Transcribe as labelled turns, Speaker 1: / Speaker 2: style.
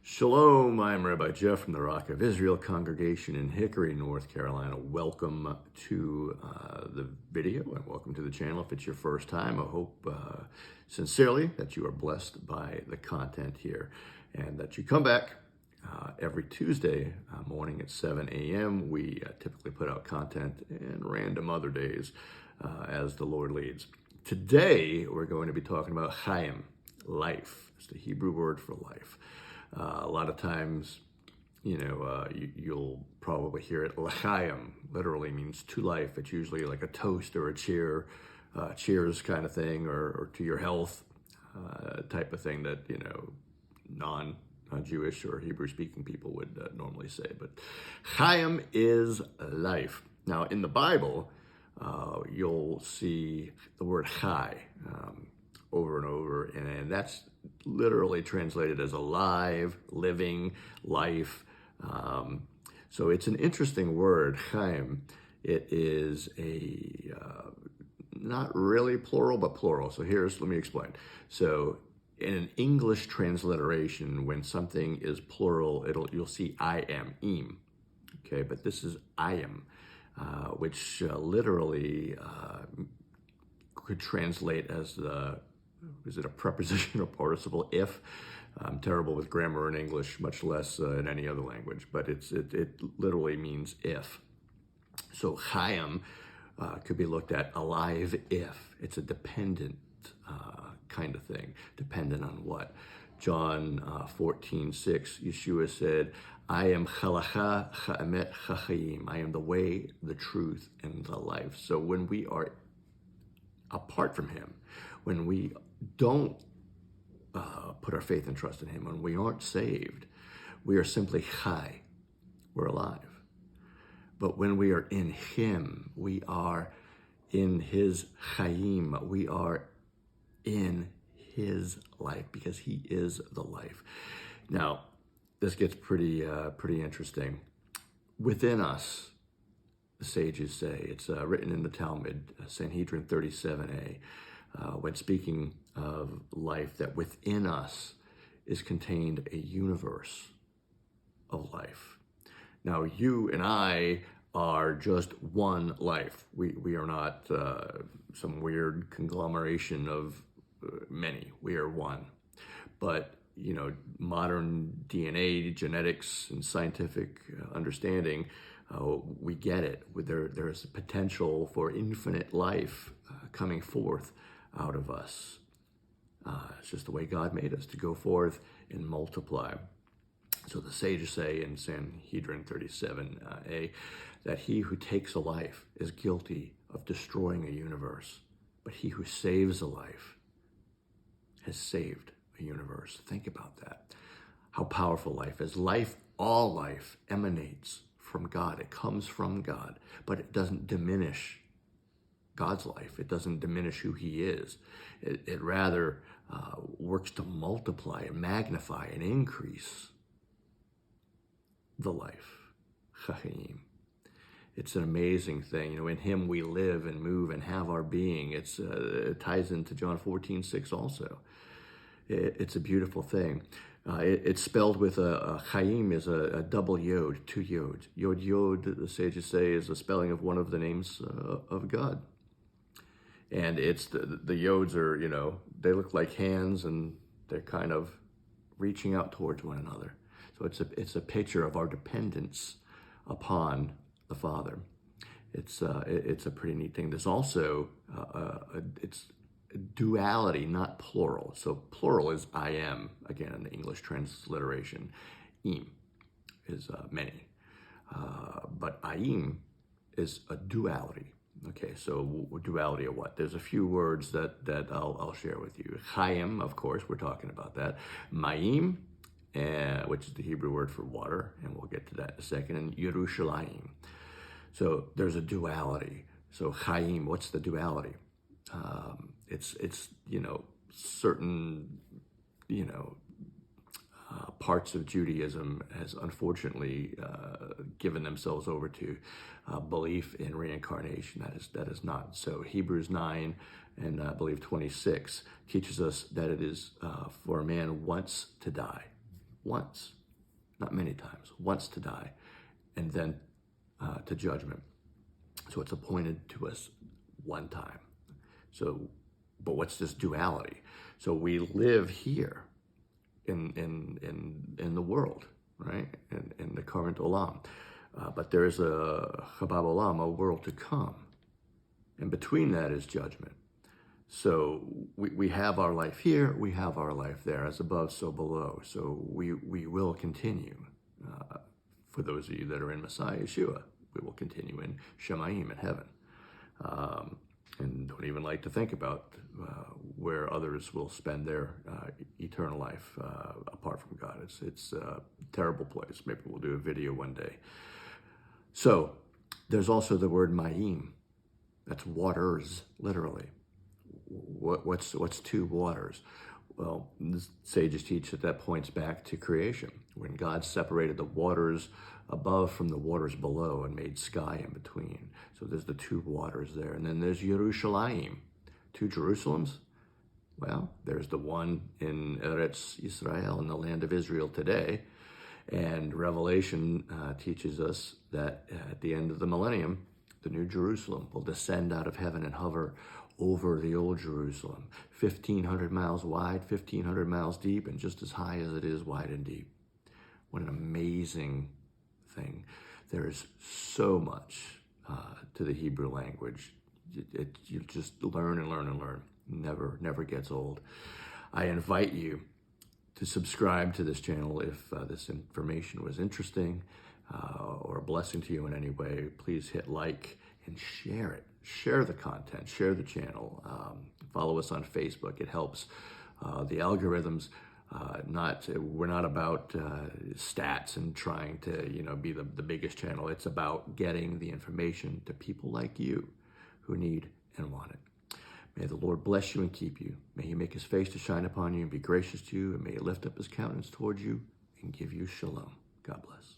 Speaker 1: Shalom, I'm Rabbi Jeff from the Rock of Israel congregation in Hickory, North Carolina. Welcome to the video and welcome to the channel. If it's your first time, I hope sincerely that you are blessed by the content here and that you come back every Tuesday morning at 7 a.m. We typically put out content and random other days as the Lord leads. Today, we're going to be talking about Hayam, life. It's the Hebrew word for life. A lot of times, you'll probably hear it. Hayam literally means to life. It's usually like a toast or a cheers kind of thing, or to your health type of thing that, non-Jewish or Hebrew-speaking people would normally say. But Hayam is life. Now, in the Bible, you'll see the word Chai over and over, and that's literally translated as alive, living, life. So it's an interesting word, Chayim. It is a not really plural, but plural. So let me explain. So in an English transliteration, when something is plural, you'll see I am, im. Okay, but this is I am, which literally could translate as is it a preposition or participle? If. I'm terrible with grammar in English, much less in any other language, but it literally means if. So Hayam could be looked at alive if. It's a dependent kind of thing. Dependent on what? John 14:6, Yeshua said, I am chalacha cha'emet chachayim. I am the way, the truth, and the life. So when we are apart from him, when we don't put our faith and trust in him, when we aren't saved, we are simply chai, we're alive. But when we are in him, we are in his chayim, we are in his life because he is the life. Now, this gets pretty interesting. Within us, the sages say, it's written in the Talmud, Sanhedrin 37a, when speaking of life, that within us is contained a universe of life. Now, you and I are just one life. We are not some weird conglomeration of many. We are one. But, modern DNA, genetics, and scientific understanding, we get it. There is a potential for infinite life coming forth out of us. It's just the way God made us, to go forth and multiply. So the sages say in Sanhedrin 37a that he who takes a life is guilty of destroying a universe, but he who saves a life has saved a universe. Think about that. How powerful life is. All life emanates from God. It comes from God, but it doesn't diminish God's life. It doesn't diminish who he is. It rather works to multiply and magnify and increase the life. Chayim. It's an amazing thing. In him we live and move and have our being. It ties into John 14:6 also. It's a beautiful thing. It's spelled with a Chayim is a double yod, two yods. Yod, the sages say, is the spelling of one of the names of God. And it's the yods are, they look like hands, and they're kind of reaching out towards one another. So it's a picture of our dependence upon the Father. It's a pretty neat thing. There's also it's duality, not plural. So plural is I am, again, in the English transliteration. Im is many. But Ayim is a duality. Okay, so duality of what? There's a few words that I'll share with you. Hayam, of course, we're talking about that. Mayim, which is the Hebrew word for water, and we'll get to that in a second. And Yerushalayim. So there's a duality. So Chayim, what's the duality? It's certain parts of Judaism has unfortunately given themselves over to belief in reincarnation. That is not so. Hebrews 9 and I believe 26 teaches us that it is for a man once to die, once, not many times, once to die, and then to judgment. So it's appointed to us one time. So, but what's this duality? So we live here in the world, right? In the current olam. But there's a chabab olam, a world to come. And between that is judgment. So we have our life here, we have our life there, as above, so below. So we will continue. For those of you that are in Messiah Yeshua, we will continue in Shemayim, in heaven. And don't even like to think about where others will spend their eternal life apart from God. It's a terrible place. Maybe we'll do a video one day. So there's also the word Mayim. That's waters, literally. What's two waters? Well, the sages teach that points back to creation, when God separated the waters above from the waters below and made sky in between. So there's the two waters there. And then there's Yerushalayim, two Jerusalems. Well, there's the one in Eretz Israel, in the land of Israel today. And Revelation teaches us that at the end of the millennium, the new Jerusalem will descend out of heaven and hover over the old Jerusalem, 1,500 miles wide, 1,500 miles deep, and just as high as it is wide and deep. What an amazing thing. There is so much to the Hebrew language. You just learn and learn and learn. Never gets old. I invite you to subscribe to this channel if this information was interesting or a blessing to you in any way. Please hit like and share it. Share the content, share the channel. Follow us on Facebook. It helps the algorithms. We're not about stats and trying to be the biggest channel. It's about getting the information to people like you who need and want it. May the Lord bless you and keep you. May he make his face to shine upon you and be gracious to you, and may he lift up his countenance towards you and give you shalom. God bless.